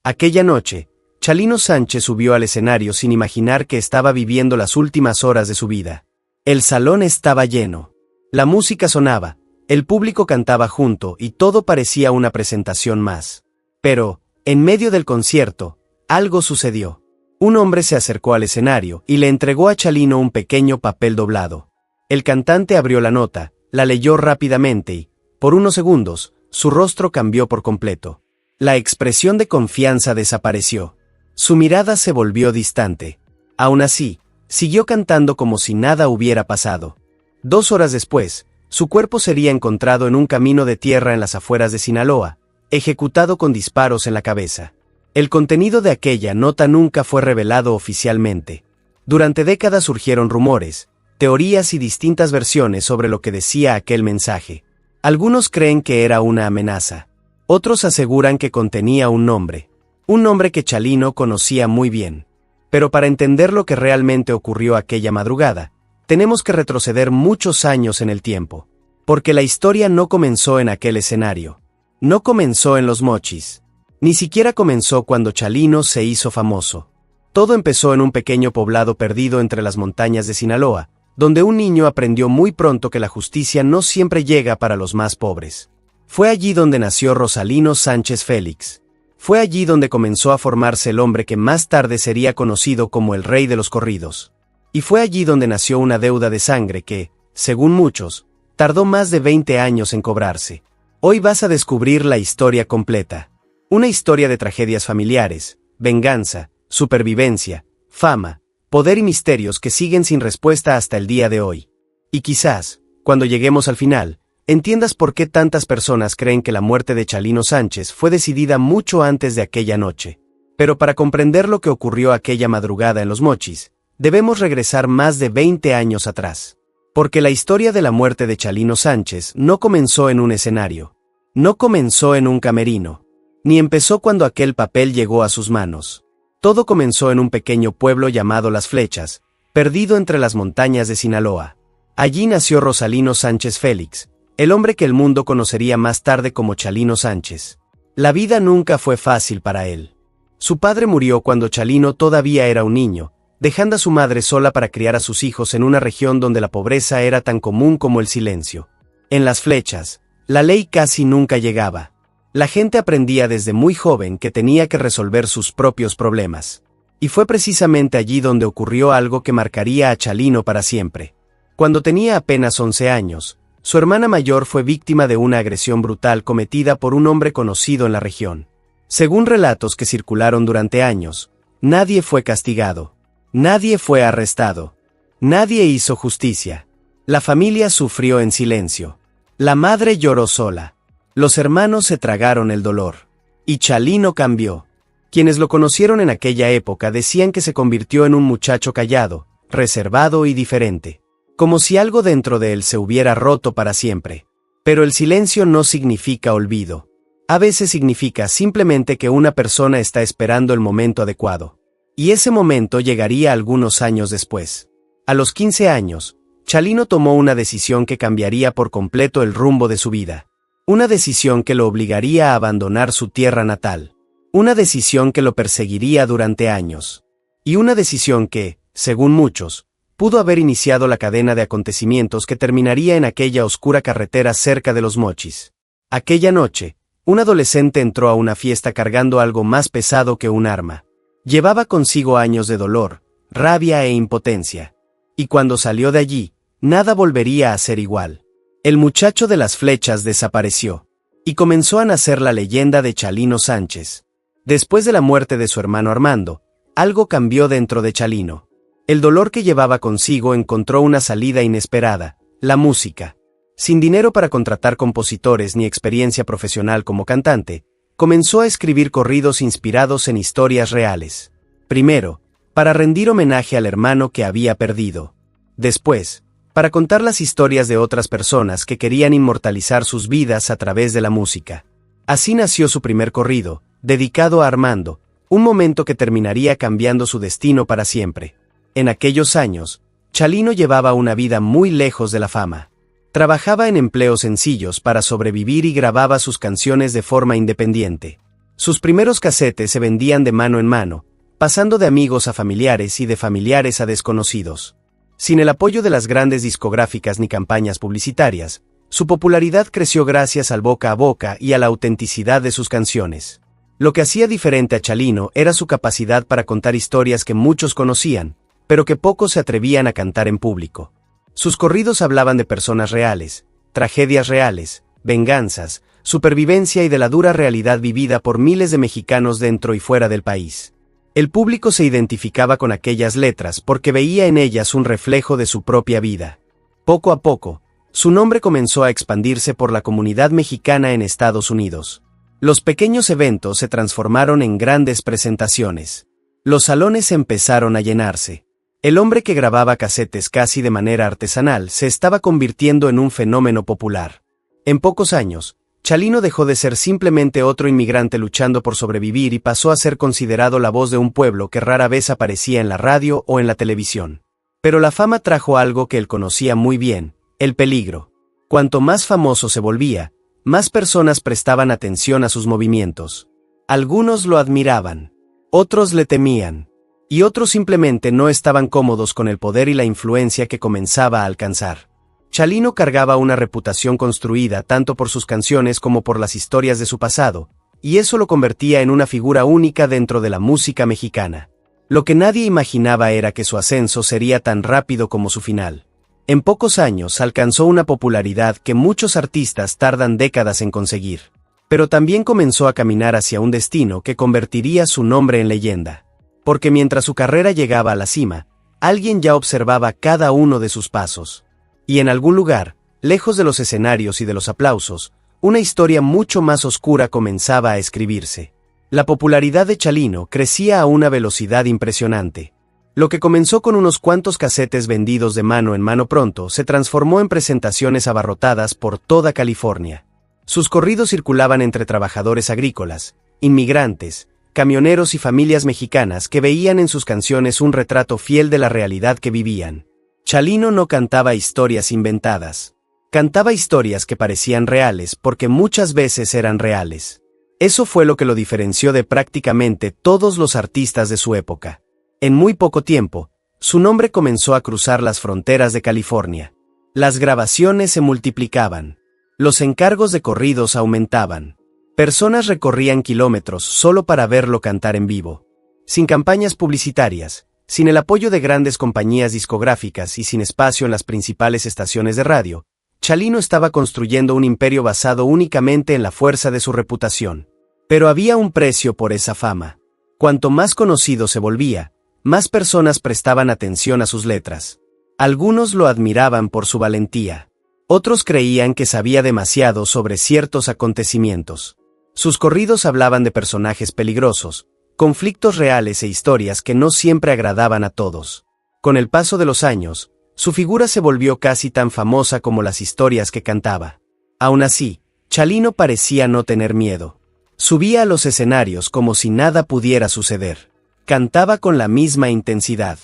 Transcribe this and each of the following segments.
Aquella noche, Chalino Sánchez subió al escenario sin imaginar que estaba viviendo las últimas horas de su vida. El salón estaba lleno. La música sonaba, el público cantaba junto y todo parecía una presentación más. Pero, en medio del concierto, algo sucedió. Un hombre se acercó al escenario y le entregó a Chalino un pequeño papel doblado. El cantante abrió la nota, la leyó rápidamente y, por unos segundos, su rostro cambió por completo. La expresión de confianza desapareció. Su mirada se volvió distante. Aún así, siguió cantando como si nada hubiera pasado. 2 horas después, su cuerpo sería encontrado en un camino de tierra en las afueras de Sinaloa, ejecutado con disparos en la cabeza. El contenido de aquella nota nunca fue revelado oficialmente. Durante décadas surgieron rumores, teorías y distintas versiones sobre lo que decía aquel mensaje. Algunos creen que era una amenaza. Otros aseguran que contenía un nombre que Chalino conocía muy bien. Pero para entender lo que realmente ocurrió aquella madrugada, tenemos que retroceder muchos años en el tiempo. Porque la historia no comenzó en aquel escenario. No comenzó en Los Mochis. Ni siquiera comenzó cuando Chalino se hizo famoso. Todo empezó en un pequeño poblado perdido entre las montañas de Sinaloa, donde un niño aprendió muy pronto que la justicia no siempre llega para los más pobres. Fue allí donde nació Rosalino Sánchez Félix. Fue allí donde comenzó a formarse el hombre que más tarde sería conocido como el rey de los corridos. Y fue allí donde nació una deuda de sangre que, según muchos, tardó más de 20 años en cobrarse. Hoy vas a descubrir la historia completa. Una historia de tragedias familiares, venganza, supervivencia, fama, poder y misterios que siguen sin respuesta hasta el día de hoy. Y quizás, cuando lleguemos al final, entiendas por qué tantas personas creen que la muerte de Chalino Sánchez fue decidida mucho antes de aquella noche. Pero para comprender lo que ocurrió aquella madrugada en Los Mochis, debemos regresar más de 20 años atrás. Porque la historia de la muerte de Chalino Sánchez no comenzó en un escenario. No comenzó en un camerino. Ni empezó cuando aquel papel llegó a sus manos. Todo comenzó en un pequeño pueblo llamado Las Flechas, perdido entre las montañas de Sinaloa. Allí nació Rosalino Sánchez Félix, el hombre que el mundo conocería más tarde como Chalino Sánchez. La vida nunca fue fácil para él. Su padre murió cuando Chalino todavía era un niño, dejando a su madre sola para criar a sus hijos en una región donde la pobreza era tan común como el silencio. En Las Flechas, la ley casi nunca llegaba. La gente aprendía desde muy joven que tenía que resolver sus propios problemas. Y fue precisamente allí donde ocurrió algo que marcaría a Chalino para siempre. Cuando tenía apenas 11 años, su hermana mayor fue víctima de una agresión brutal cometida por un hombre conocido en la región. Según relatos que circularon durante años, nadie fue castigado. Nadie fue arrestado. Nadie hizo justicia. La familia sufrió en silencio. La madre lloró sola. Los hermanos se tragaron el dolor. Y Chalino cambió. Quienes lo conocieron en aquella época decían que se convirtió en un muchacho callado, reservado y diferente. Como si algo dentro de él se hubiera roto para siempre. Pero el silencio no significa olvido. A veces significa simplemente que una persona está esperando el momento adecuado. Y ese momento llegaría algunos años después. A los 15 años, Chalino tomó una decisión que cambiaría por completo el rumbo de su vida. Una decisión que lo obligaría a abandonar su tierra natal. Una decisión que lo perseguiría durante años. Y una decisión que, según muchos, pudo haber iniciado la cadena de acontecimientos que terminaría en aquella oscura carretera cerca de Los Mochis. Aquella noche, un adolescente entró a una fiesta cargando algo más pesado que un arma. Llevaba consigo años de dolor, rabia e impotencia. Y cuando salió de allí, nada volvería a ser igual. El muchacho de Las Flechas desapareció. Y comenzó a nacer la leyenda de Chalino Sánchez. Después de la muerte de su hermano Armando, algo cambió dentro de Chalino. El dolor que llevaba consigo encontró una salida inesperada: la música. Sin dinero para contratar compositores ni experiencia profesional como cantante, comenzó a escribir corridos inspirados en historias reales. Primero, para rendir homenaje al hermano que había perdido. Después, para contar las historias de otras personas que querían inmortalizar sus vidas a través de la música. Así nació su primer corrido, dedicado a Armando, un momento que terminaría cambiando su destino para siempre. En aquellos años, Chalino llevaba una vida muy lejos de la fama. Trabajaba en empleos sencillos para sobrevivir y grababa sus canciones de forma independiente. Sus primeros casetes se vendían de mano en mano, pasando de amigos a familiares y de familiares a desconocidos. Sin el apoyo de las grandes discográficas ni campañas publicitarias, su popularidad creció gracias al boca a boca y a la autenticidad de sus canciones. Lo que hacía diferente a Chalino era su capacidad para contar historias que muchos conocían, pero que pocos se atrevían a cantar en público. Sus corridos hablaban de personas reales, tragedias reales, venganzas, supervivencia y de la dura realidad vivida por miles de mexicanos dentro y fuera del país. El público se identificaba con aquellas letras porque veía en ellas un reflejo de su propia vida. Poco a poco, su nombre comenzó a expandirse por la comunidad mexicana en Estados Unidos. Los pequeños eventos se transformaron en grandes presentaciones. Los salones empezaron a llenarse. El hombre que grababa casetes casi de manera artesanal se estaba convirtiendo en un fenómeno popular. En pocos años, Chalino dejó de ser simplemente otro inmigrante luchando por sobrevivir y pasó a ser considerado la voz de un pueblo que rara vez aparecía en la radio o en la televisión. Pero la fama trajo algo que él conocía muy bien: el peligro. Cuanto más famoso se volvía, más personas prestaban atención a sus movimientos. Algunos lo admiraban, otros le temían, y otros simplemente no estaban cómodos con el poder y la influencia que comenzaba a alcanzar. Chalino cargaba una reputación construida tanto por sus canciones como por las historias de su pasado, y eso lo convertía en una figura única dentro de la música mexicana. Lo que nadie imaginaba era que su ascenso sería tan rápido como su final. En pocos años alcanzó una popularidad que muchos artistas tardan décadas en conseguir. Pero también comenzó a caminar hacia un destino que convertiría su nombre en leyenda. Porque mientras su carrera llegaba a la cima, alguien ya observaba cada uno de sus pasos. Y en algún lugar, lejos de los escenarios y de los aplausos, una historia mucho más oscura comenzaba a escribirse. La popularidad de Chalino crecía a una velocidad impresionante. Lo que comenzó con unos cuantos casetes vendidos de mano en mano pronto se transformó en presentaciones abarrotadas por toda California. Sus corridos circulaban entre trabajadores agrícolas, inmigrantes, camioneros y familias mexicanas que veían en sus canciones un retrato fiel de la realidad que vivían. Chalino no cantaba historias inventadas. Cantaba historias que parecían reales porque muchas veces eran reales. Eso fue lo que lo diferenció de prácticamente todos los artistas de su época. En muy poco tiempo, su nombre comenzó a cruzar las fronteras de California. Las grabaciones se multiplicaban. Los encargos de corridos aumentaban. Personas recorrían kilómetros solo para verlo cantar en vivo. Sin campañas publicitarias, sin el apoyo de grandes compañías discográficas y sin espacio en las principales estaciones de radio, Chalino estaba construyendo un imperio basado únicamente en la fuerza de su reputación. Pero había un precio por esa fama. Cuanto más conocido se volvía, más personas prestaban atención a sus letras. Algunos lo admiraban por su valentía. Otros creían que sabía demasiado sobre ciertos acontecimientos. Sus corridos hablaban de personajes peligrosos, conflictos reales e historias que no siempre agradaban a todos. Con el paso de los años, su figura se volvió casi tan famosa como las historias que cantaba. Aún así, Chalino parecía no tener miedo. Subía a los escenarios como si nada pudiera suceder. Cantaba con la misma intensidad.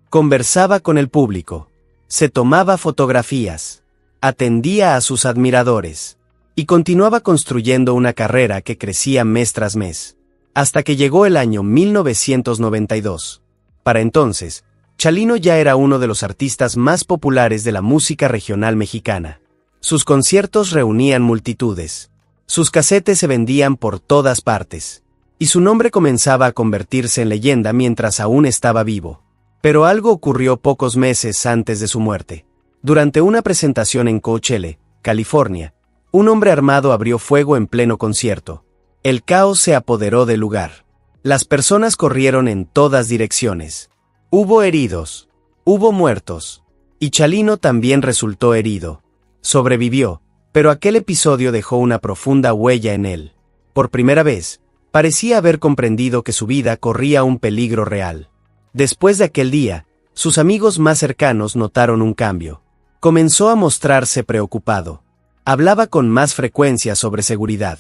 Conversaba con el público. Se tomaba fotografías. Atendía a sus admiradores. Y continuaba construyendo una carrera que crecía mes tras mes. Hasta que llegó el año 1992. Para entonces, Chalino ya era uno de los artistas más populares de la música regional mexicana. Sus conciertos reunían multitudes. Sus casetes se vendían por todas partes. Y su nombre comenzaba a convertirse en leyenda mientras aún estaba vivo. Pero algo ocurrió pocos meses antes de su muerte. Durante una presentación en Coachella, California, un hombre armado abrió fuego en pleno concierto. El caos se apoderó del lugar. Las personas corrieron en todas direcciones. Hubo heridos. Hubo muertos. Y Chalino también resultó herido. Sobrevivió, pero aquel episodio dejó una profunda huella en él. Por primera vez, parecía haber comprendido que su vida corría un peligro real. Después de aquel día, sus amigos más cercanos notaron un cambio. Comenzó a mostrarse preocupado. Hablaba con más frecuencia sobre seguridad.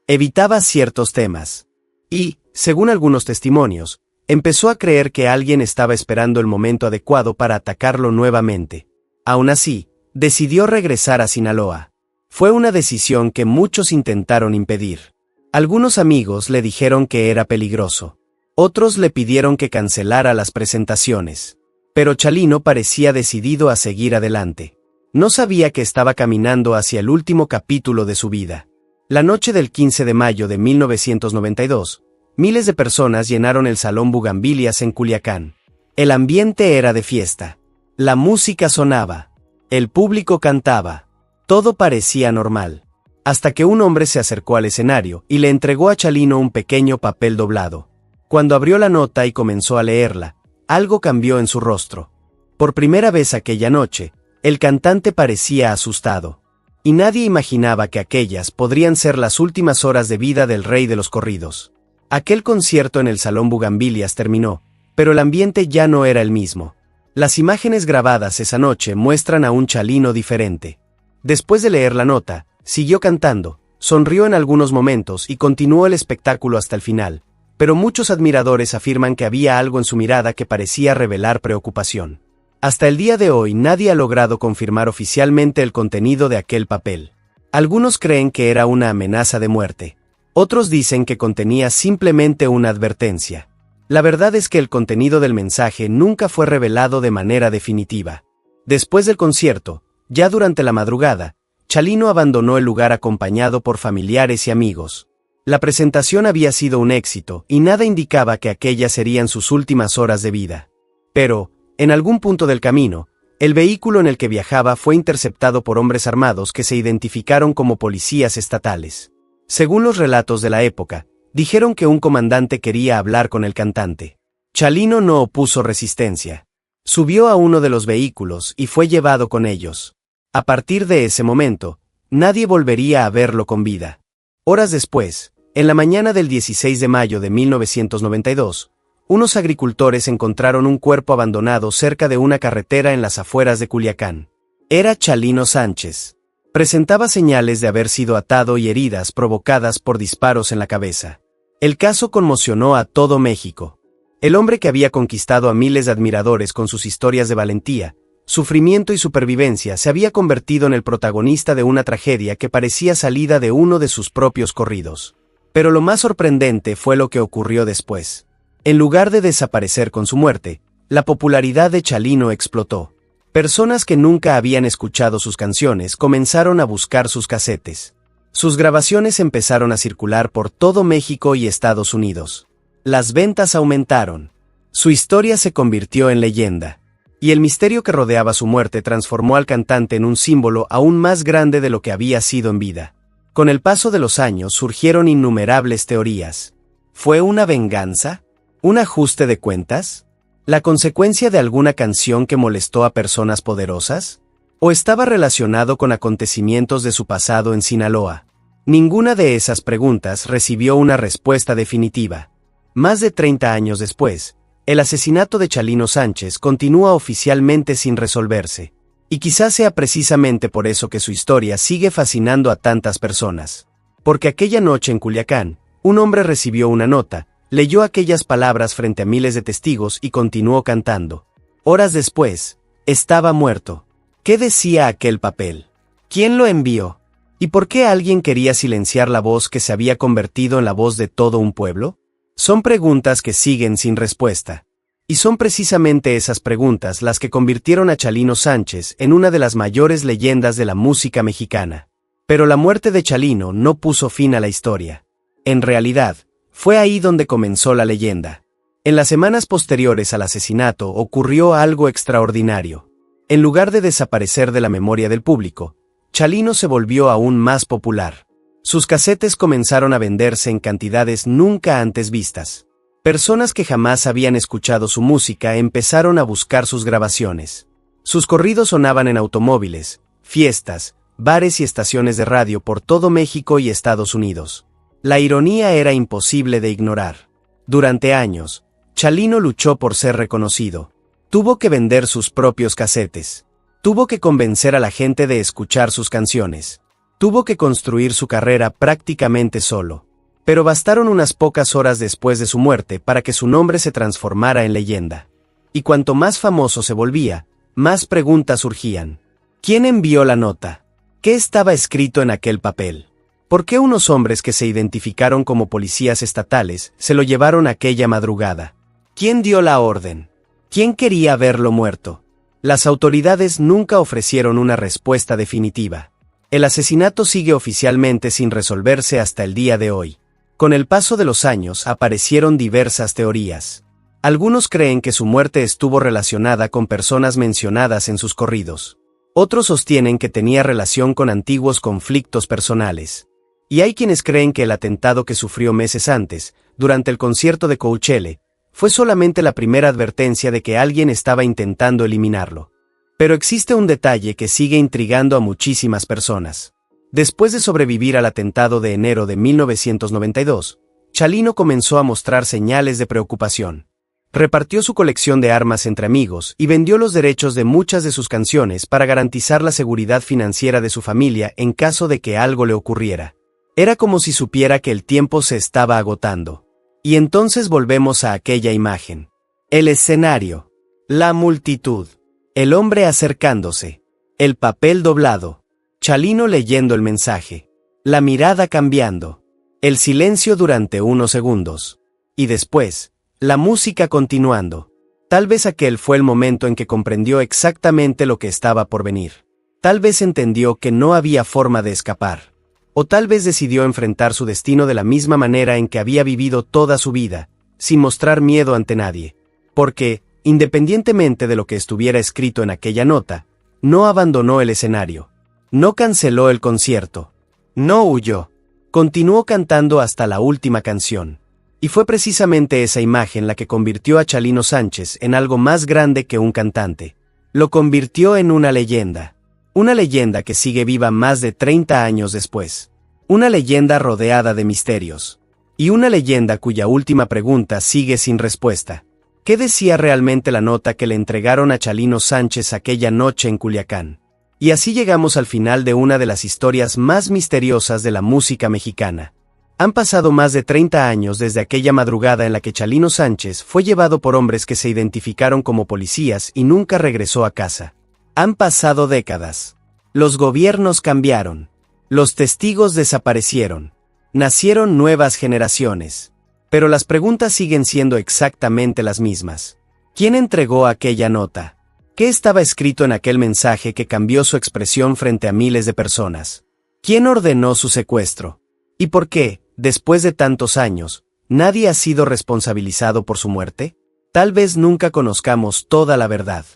Evitaba ciertos temas. Y, según algunos testimonios, empezó a creer que alguien estaba esperando el momento adecuado para atacarlo nuevamente. Aún así, decidió regresar a Sinaloa. Fue una decisión que muchos intentaron impedir. Algunos amigos le dijeron que era peligroso. Otros le pidieron que cancelara las presentaciones. Pero Chalino parecía decidido a seguir adelante. No sabía que estaba caminando hacia el último capítulo de su vida. La noche del 15 de mayo de 1992, miles de personas llenaron el Salón Bugambilias en Culiacán. El ambiente era de fiesta. La música sonaba. El público cantaba. Todo parecía normal. Hasta que un hombre se acercó al escenario y le entregó a Chalino un pequeño papel doblado. Cuando abrió la nota y comenzó a leerla, algo cambió en su rostro. Por primera vez aquella noche, el cantante parecía asustado. Y nadie imaginaba que aquellas podrían ser las últimas horas de vida del rey de los corridos. Aquel concierto en el Salón Bugambilias terminó, pero el ambiente ya no era el mismo. Las imágenes grabadas esa noche muestran a un Chalino diferente. Después de leer la nota, siguió cantando, sonrió en algunos momentos y continuó el espectáculo hasta el final, pero muchos admiradores afirman que había algo en su mirada que parecía revelar preocupación. Hasta el día de hoy nadie ha logrado confirmar oficialmente el contenido de aquel papel. Algunos creen que era una amenaza de muerte. Otros dicen que contenía simplemente una advertencia. La verdad es que el contenido del mensaje nunca fue revelado de manera definitiva. Después del concierto, ya durante la madrugada, Chalino abandonó el lugar acompañado por familiares y amigos. La presentación había sido un éxito y nada indicaba que aquellas serían sus últimas horas de vida. Pero, en algún punto del camino, el vehículo en el que viajaba fue interceptado por hombres armados que se identificaron como policías estatales. Según los relatos de la época, dijeron que un comandante quería hablar con el cantante. Chalino no opuso resistencia. Subió a uno de los vehículos y fue llevado con ellos. A partir de ese momento, nadie volvería a verlo con vida. Horas después, en la mañana del 16 de mayo de 1992, unos agricultores encontraron un cuerpo abandonado cerca de una carretera en las afueras de Culiacán. Era Chalino Sánchez. Presentaba señales de haber sido atado y heridas provocadas por disparos en la cabeza. El caso conmocionó a todo México. El hombre que había conquistado a miles de admiradores con sus historias de valentía, sufrimiento y supervivencia se había convertido en el protagonista de una tragedia que parecía salida de uno de sus propios corridos. Pero lo más sorprendente fue lo que ocurrió después. En lugar de desaparecer con su muerte, la popularidad de Chalino explotó. Personas que nunca habían escuchado sus canciones comenzaron a buscar sus casetes. Sus grabaciones empezaron a circular por todo México y Estados Unidos. Las ventas aumentaron. Su historia se convirtió en leyenda. Y el misterio que rodeaba su muerte transformó al cantante en un símbolo aún más grande de lo que había sido en vida. Con el paso de los años surgieron innumerables teorías. ¿Fue una venganza? ¿Un ajuste de cuentas? ¿La consecuencia de alguna canción que molestó a personas poderosas? ¿O estaba relacionado con acontecimientos de su pasado en Sinaloa? Ninguna de esas preguntas recibió una respuesta definitiva. Más de 30 años después, el asesinato de Chalino Sánchez continúa oficialmente sin resolverse. Y quizás sea precisamente por eso que su historia sigue fascinando a tantas personas. Porque aquella noche en Culiacán, un hombre recibió una nota, leyó aquellas palabras frente a miles de testigos y continuó cantando. Horas después, estaba muerto. ¿Qué decía aquel papel? ¿Quién lo envió? ¿Y por qué alguien quería silenciar la voz que se había convertido en la voz de todo un pueblo? Son preguntas que siguen sin respuesta. Y son precisamente esas preguntas las que convirtieron a Chalino Sánchez en una de las mayores leyendas de la música mexicana. Pero la muerte de Chalino no puso fin a la historia. En realidad, fue ahí donde comenzó la leyenda. En las semanas posteriores al asesinato ocurrió algo extraordinario. En lugar de desaparecer de la memoria del público, Chalino se volvió aún más popular. Sus casetes comenzaron a venderse en cantidades nunca antes vistas. Personas que jamás habían escuchado su música empezaron a buscar sus grabaciones. Sus corridos sonaban en automóviles, fiestas, bares y estaciones de radio por todo México y Estados Unidos. La ironía era imposible de ignorar. Durante años, Chalino luchó por ser reconocido. Tuvo que vender sus propios casetes. Tuvo que convencer a la gente de escuchar sus canciones. Tuvo que construir su carrera prácticamente solo. Pero bastaron unas pocas horas después de su muerte para que su nombre se transformara en leyenda. Y cuanto más famoso se volvía, más preguntas surgían. ¿Quién envió la nota? ¿Qué estaba escrito en aquel papel? ¿Por qué unos hombres que se identificaron como policías estatales se lo llevaron aquella madrugada? ¿Quién dio la orden? ¿Quién quería verlo muerto? Las autoridades nunca ofrecieron una respuesta definitiva. El asesinato sigue oficialmente sin resolverse hasta el día de hoy. Con el paso de los años aparecieron diversas teorías. Algunos creen que su muerte estuvo relacionada con personas mencionadas en sus corridos. Otros sostienen que tenía relación con antiguos conflictos personales. Y hay quienes creen que el atentado que sufrió meses antes, durante el concierto de Coachella, fue solamente la primera advertencia de que alguien estaba intentando eliminarlo. Pero existe un detalle que sigue intrigando a muchísimas personas. Después de sobrevivir al atentado de enero de 1992, Chalino comenzó a mostrar señales de preocupación. Repartió su colección de armas entre amigos y vendió los derechos de muchas de sus canciones para garantizar la seguridad financiera de su familia en caso de que algo le ocurriera. Era como si supiera que el tiempo se estaba agotando. Y entonces volvemos a aquella imagen. El escenario. La multitud. El hombre acercándose. El papel doblado. Chalino leyendo el mensaje. La mirada cambiando. El silencio durante unos segundos. Y después, la música continuando. Tal vez aquel fue el momento en que comprendió exactamente lo que estaba por venir. Tal vez entendió que no había forma de escapar. O tal vez decidió enfrentar su destino de la misma manera en que había vivido toda su vida, sin mostrar miedo ante nadie. Porque, independientemente de lo que estuviera escrito en aquella nota, no abandonó el escenario. No canceló el concierto. No huyó. Continuó cantando hasta la última canción. Y fue precisamente esa imagen la que convirtió a Chalino Sánchez en algo más grande que un cantante. Lo convirtió en una leyenda. Una leyenda que sigue viva más de 30 años después. Una leyenda rodeada de misterios. Y una leyenda cuya última pregunta sigue sin respuesta. ¿Qué decía realmente la nota que le entregaron a Chalino Sánchez aquella noche en Culiacán? Y así llegamos al final de una de las historias más misteriosas de la música mexicana. Han pasado más de 30 años desde aquella madrugada en la que Chalino Sánchez fue llevado por hombres que se identificaron como policías y nunca regresó a casa. Han pasado décadas. Los gobiernos cambiaron. Los testigos desaparecieron. Nacieron nuevas generaciones. Pero las preguntas siguen siendo exactamente las mismas. ¿Quién entregó aquella nota? ¿Qué estaba escrito en aquel mensaje que cambió su expresión frente a miles de personas? ¿Quién ordenó su secuestro? ¿Y por qué, después de tantos años, nadie ha sido responsabilizado por su muerte? Tal vez nunca conozcamos toda la verdad.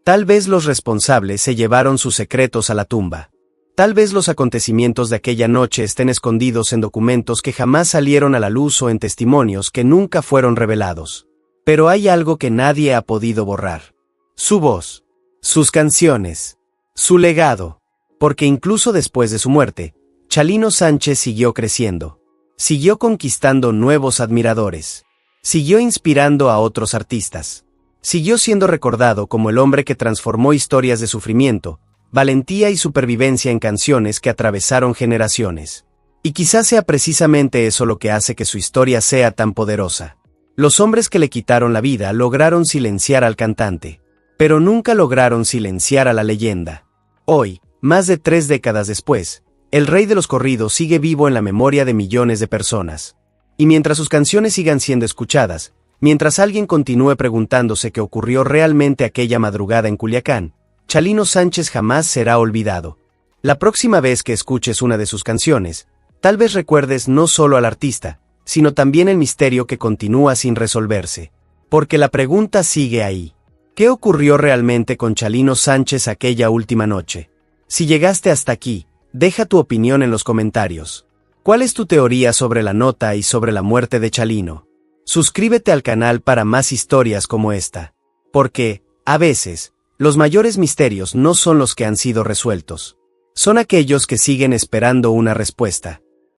Tal vez los responsables se llevaron sus secretos a la tumba. Tal vez los acontecimientos de aquella noche estén escondidos en documentos que jamás salieron a la luz o en testimonios que nunca fueron revelados. Pero hay algo que nadie ha podido borrar. Su voz, sus canciones, su legado. Porque incluso después de su muerte, Chalino Sánchez siguió creciendo. Siguió conquistando nuevos admiradores. Siguió inspirando a otros artistas. Siguió siendo recordado como el hombre que transformó historias de sufrimiento, valentía y supervivencia en canciones que atravesaron generaciones. Y quizás sea precisamente eso lo que hace que su historia sea tan poderosa. Los hombres que le quitaron la vida lograron silenciar al cantante, pero nunca lograron silenciar a la leyenda. Hoy, más de 3 décadas después, el rey de los corridos sigue vivo en la memoria de millones de personas. Y mientras sus canciones sigan siendo escuchadas, mientras alguien continúe preguntándose qué ocurrió realmente aquella madrugada en Culiacán, Chalino Sánchez jamás será olvidado. La próxima vez que escuches una de sus canciones, tal vez recuerdes no solo al artista, sino también el misterio que continúa sin resolverse. Porque la pregunta sigue ahí. ¿Qué ocurrió realmente con Chalino Sánchez aquella última noche? Si llegaste hasta aquí, deja tu opinión en los comentarios. ¿Cuál es tu teoría sobre la nota y sobre la muerte de Chalino? Suscríbete al canal para más historias como esta. Porque, a veces, los mayores misterios no son los que han sido resueltos. Son aquellos que siguen esperando una respuesta.